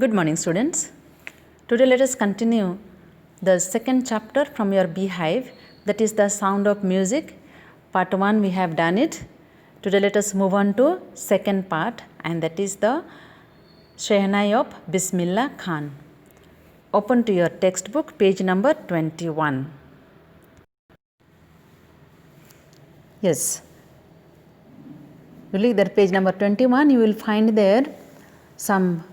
Good morning, students. Today let us continue the second chapter from your beehive, that is the sound of music. Part 1 we have done it. Today let us move on to second part, and that is the Shehnai of Bismillah Khan. Open to your textbook, page number 21. Yes. You look at page number 21, you will find there some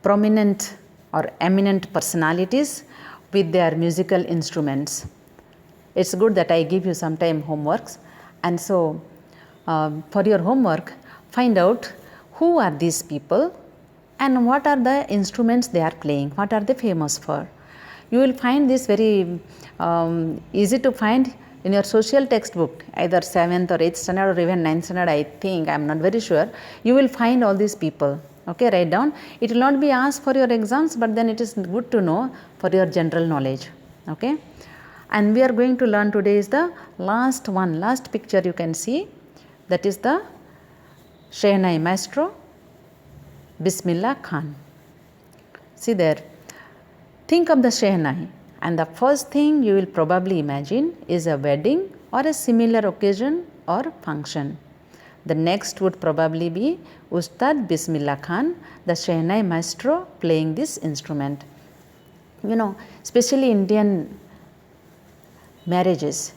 prominent or eminent personalities with their musical instruments. It's good that I give you some time homeworks, and so for your homework, find out who are these people and what are the instruments they are playing, what are they famous for. You will find this very easy to find in your social textbook, either 7th or 8th standard or even 9th standard, I think, I am not very sure. You will find all these people. Okay, write down. It will not be asked for your exams, but then it is good to know for your general knowledge. Okay, and we are going to learn today is the last picture you can see, that is the Shehnai Maestro Bismillah Khan. See there, think of the Shehnai, and the first thing you will probably imagine is a wedding or a similar occasion or function. The next would probably be Ustad Bismillah Khan, the Shehnai Maestro, playing this instrument. You know, especially Indian marriages,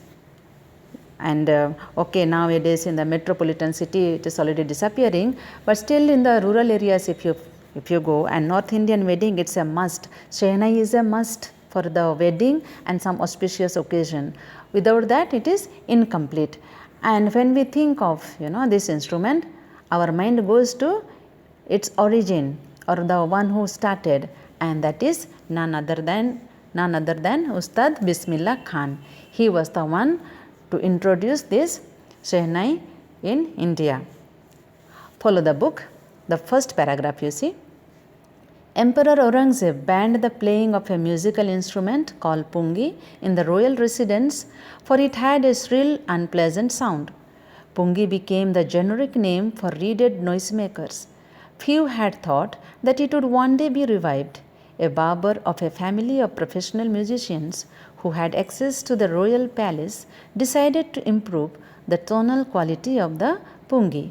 and okay, nowadays in the metropolitan city it is already disappearing, but still in the rural areas if you go, and North Indian wedding, it's a must. Shehnai is a must for the wedding and some auspicious occasion. Without that it is incomplete. And when we think of this instrument, our mind goes to its origin or the one who started, and that is none other than Ustad Bismillah Khan. He was the one to introduce this Shehnai in India. Follow the book. The first paragraph you see. Emperor Aurangzeb banned the playing of a musical instrument called pungi in the royal residence, for it had a shrill, unpleasant sound. Pungi became the generic name for reeded noisemakers. Few had thought that it would one day be revived. A barber of a family of professional musicians who had access to the royal palace decided to improve the tonal quality of the pungi.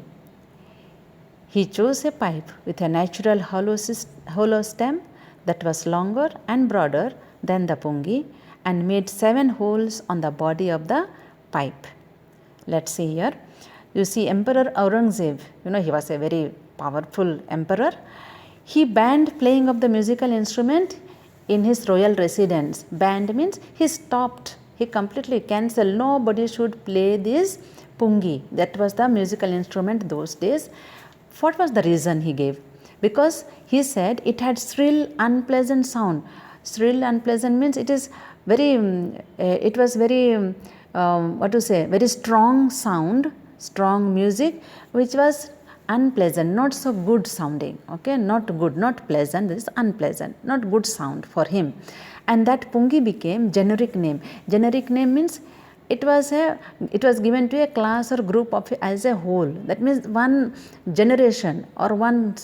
He chose a pipe with a natural hollow stem that was longer and broader than the pungi, and made 7 holes on the body of the pipe. Let's see here. You see, Emperor Aurangzeb, he was a very powerful emperor. He banned playing of the musical instrument in his royal residence. Banned means he stopped, he completely cancelled. Nobody should play this pungi. That was the musical instrument those days. What was the reason he gave? Because he said it had shrill, unpleasant sound. Shrill, unpleasant means it is very, it was very, very strong sound, strong music, which was unpleasant, not so good sounding. Okay, not good, not pleasant, this is unpleasant, not good sound for him. And that pungi became generic name. Generic name means it was given to a class or group of as a whole. That means one generation or one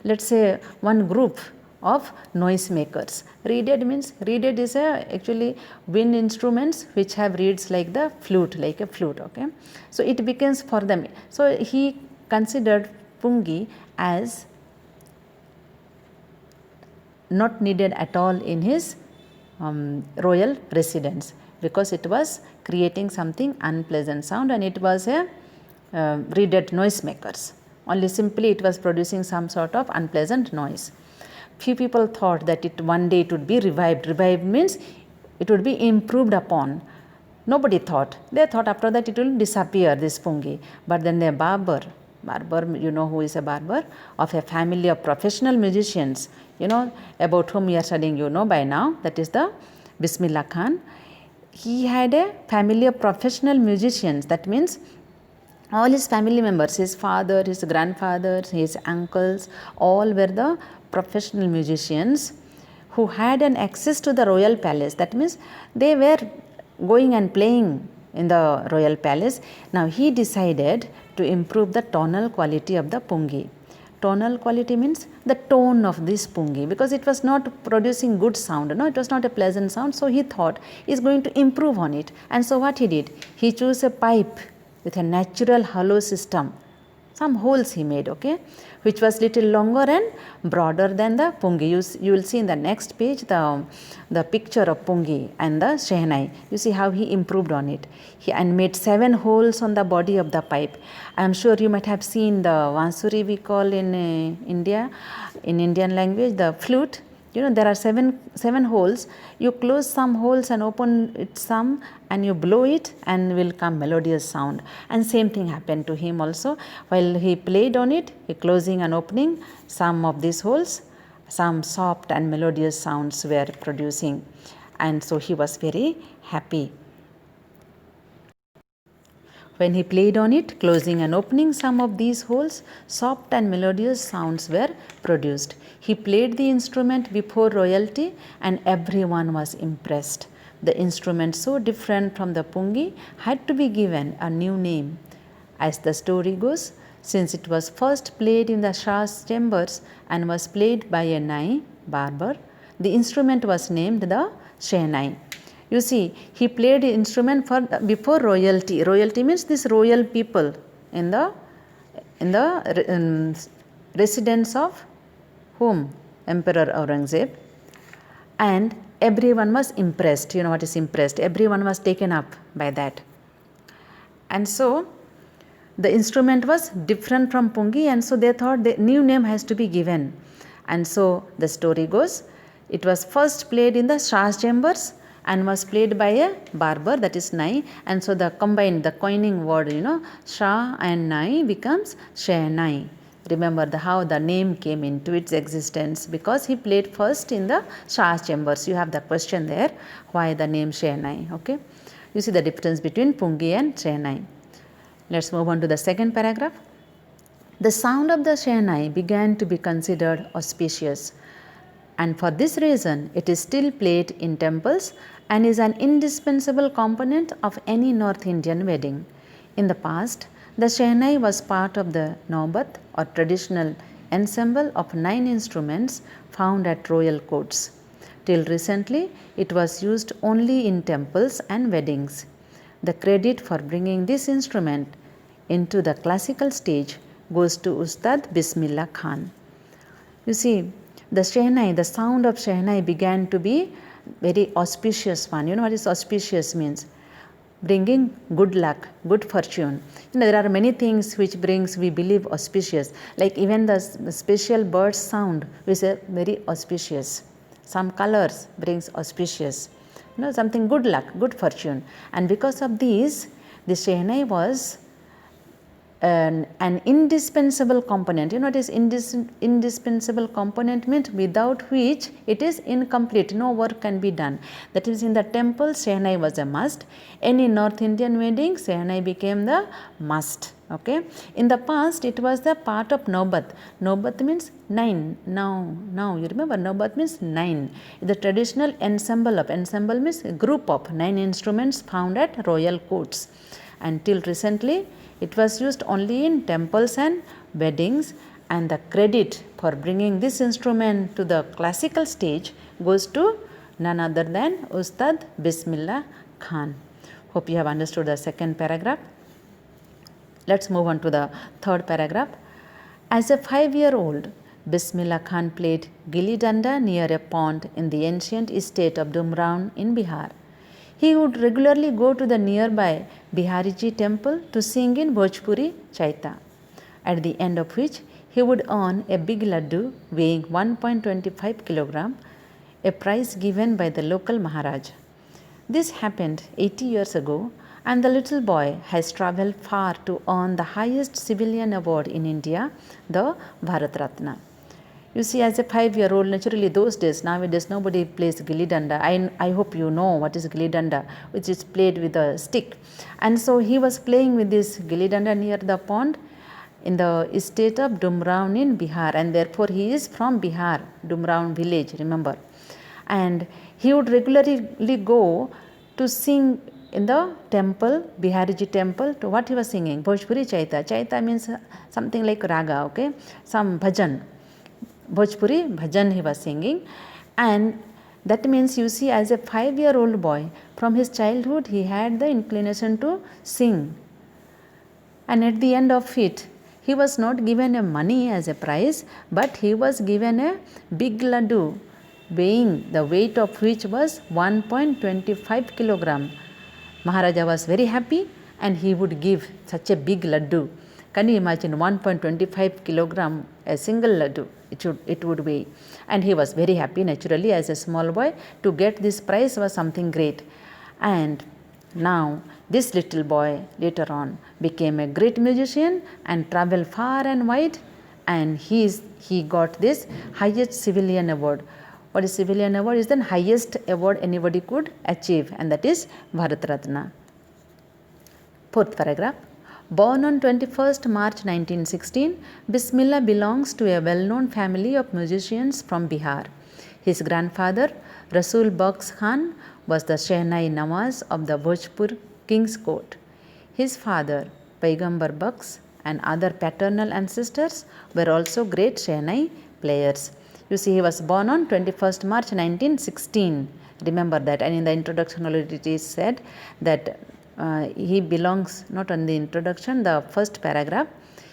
let's say one group of noisemakers. Reeded means, reeded is actually wind instruments which have reeds like a flute. Okay, so it becomes for them. So he considered pungi as not needed at all in his royal residence, because it was creating something unpleasant sound, and it was a reeded noisemakers. Only simply it was producing some sort of unpleasant noise. Few people thought that one day it would be revived. Revived means it would be improved upon. Nobody thought. They thought after that it will disappear, this pungi. But then the barber, you know who is a barber, of a family of professional musicians, about whom we are studying, by now, that is the Bismillah Khan. He had a family of professional musicians. That means all his family members, his father, his grandfather, his uncles, all were the professional musicians who had an access to the royal palace. That means they were going and playing in the royal palace. Now he decided to improve the tonal quality of the pungi. Tonal quality means the tone of this pungi, because it was not producing good sound, no, it was not a pleasant sound. So he thought he is going to improve on it. And so what he did, he chose a pipe with a natural hollow system, some holes he made, okay, which was little longer and broader than the pungi. You will see in the next page the picture of pungi and the shehnai. You see how he improved on it. And made 7 holes on the body of the pipe. I am sure you might have seen the vansuri we call in India, in Indian language, the flute. You know, there are seven holes. You close some holes and open it some, and you blow it and will come melodious sound. And same thing happened to him also. While he played on it, he closing and opening some of these holes, some soft and melodious sounds were producing. And so he was very happy. When he played on it, closing and opening some of these holes, soft and melodious sounds were produced. He played the instrument before royalty and everyone was impressed. The instrument, so different from the pungi, had to be given a new name. As the story goes, since it was first played in the Shah's chambers and was played by a Nai barber, the instrument was named the Shehnai. You see, he played the instrument before royalty. Royalty means this royal people in the residence of whom? Emperor Aurangzeb. And everyone was impressed. You know what is impressed? Everyone was taken up by that. And so the instrument was different from pungi, and so they thought the new name has to be given. And so the story goes, it was first played in the Shah's chambers and was played by a barber, that is Nai, and so the coining word, you know, Shah and Nai becomes Shehnai. Remember how the name came into its existence, because he played first in the Shah's chambers. You have the question there, why the name Shehnai, okay. You see the difference between pungi and Shehnai. Let's move on to the second paragraph. The sound of the Shehnai began to be considered auspicious, and for this reason it is still played in temples and is an indispensable component of any North Indian wedding. In the past, the Shehnai was part of the Naubat or traditional ensemble of 9 instruments found at royal courts. Till recently, it was used only in temples and weddings. The credit for bringing this instrument into the classical stage goes to Ustad Bismillah Khan. You see, the Shehnai, the sound of Shehnai began to be very auspicious one. You know what is auspicious means? Bringing good luck, good fortune. You know, there are many things which brings, we believe, auspicious. Like even the special bird's sound is very auspicious. Some colors brings auspicious. You know, something good luck, good fortune. And because of these, the Shehnai was an indispensable component. You know, it is indispensable component means without which it is incomplete, no work can be done. That is, in the temple, Shehnai was a must. Any North Indian wedding, Shehnai became the must. Okay. In the past, it was the part of Naubat. Naubat means 9. Now you remember, Naubat means 9. The traditional ensemble means a group of 9 instruments found at royal courts. Until recently, it was used only in temples and weddings, and the credit for bringing this instrument to the classical stage goes to none other than Ustad Bismillah Khan. Hope you have understood the second paragraph. Let's move on to the third paragraph. As a 5-year-old, Bismillah Khan played gilli danda near a pond in the ancient estate of Dumraon in Bihar. He would regularly go to the nearby Bihariji temple to sing in Bhojpuri Chaita, at the end of which he would earn a big laddu weighing 1.25 kilogram, a prize given by the local Maharaj. This happened 80 years ago, and the little boy has travelled far to earn the highest civilian award in India, the Bharat Ratna. You see, as a 5-year-old, naturally those days, nowadays nobody plays gilli danda. I hope you know what is gilli danda, which is played with a stick. And so he was playing with this gilli danda near the pond in the estate of Dumraon in Bihar, and therefore he is from Bihar, Dumraon village, remember. And he would regularly go to sing in the temple, Bihariji temple, to what he was singing? Bhojpuri Chaita. Chaita means something like raga, okay? Some bhajan. Bhojpuri bhajan he was singing. And that means, you see, as a 5-year-old boy, from his childhood he had the inclination to sing. And at the end of it, he was not given a money as a prize, but he was given a big laddu, weighing the weight of which was 1.25 kilogram. Maharaja was very happy and he would give such a big laddu. Can you imagine 1.25 kilogram, a single laddu, it would weigh. And he was very happy naturally as a small boy. To get this prize was something great. And now this little boy later on became a great musician and traveled far and wide, and he got this highest civilian award. What is civilian award? Is the highest award anybody could achieve, and that is Bharat Ratna. Fourth paragraph. Born on 21st March 1916, Bismillah belongs to a well-known family of musicians from Bihar. His grandfather, Rasul Bakhsh Khan, was the Shehnai Nawaz of the Bhojpur King's Court. His father, Paigambar Bakhsh, and other paternal ancestors were also great Shehnai players. You see, he was born on 21st March 1916. Remember that. And in the introduction already it is said that he belongs, not on the introduction, the first paragraph,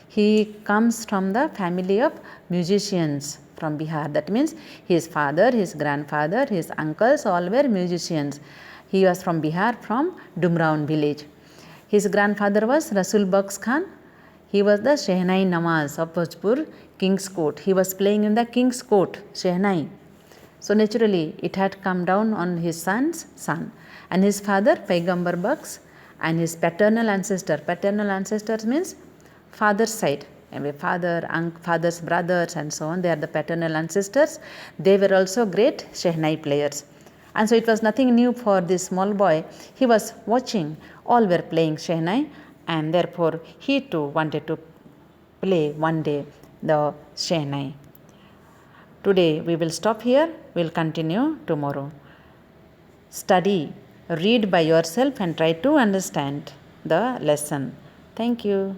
he comes from the family of musicians from Bihar. That means his father, his grandfather, his uncles all were musicians. He was from Bihar, from Dumraon village. His grandfather was Rasul Bakhsh Khan. He was the Shehnai Nawaz of Bhojpur King's Court. He was playing in the King's Court, Shehnai. So naturally it had come down on his son's son. And his father, Paigambar Bakhsh, and his paternal ancestors means father's side, father's brothers and so on, they are the paternal ancestors. They were also great Shehnai players. And so it was nothing new for this small boy. He was watching, all were playing Shehnai, and therefore he too wanted to play one day the Shehnai. Today we will stop here, we will continue tomorrow. Study, read by yourself and try to understand the lesson. Thank you.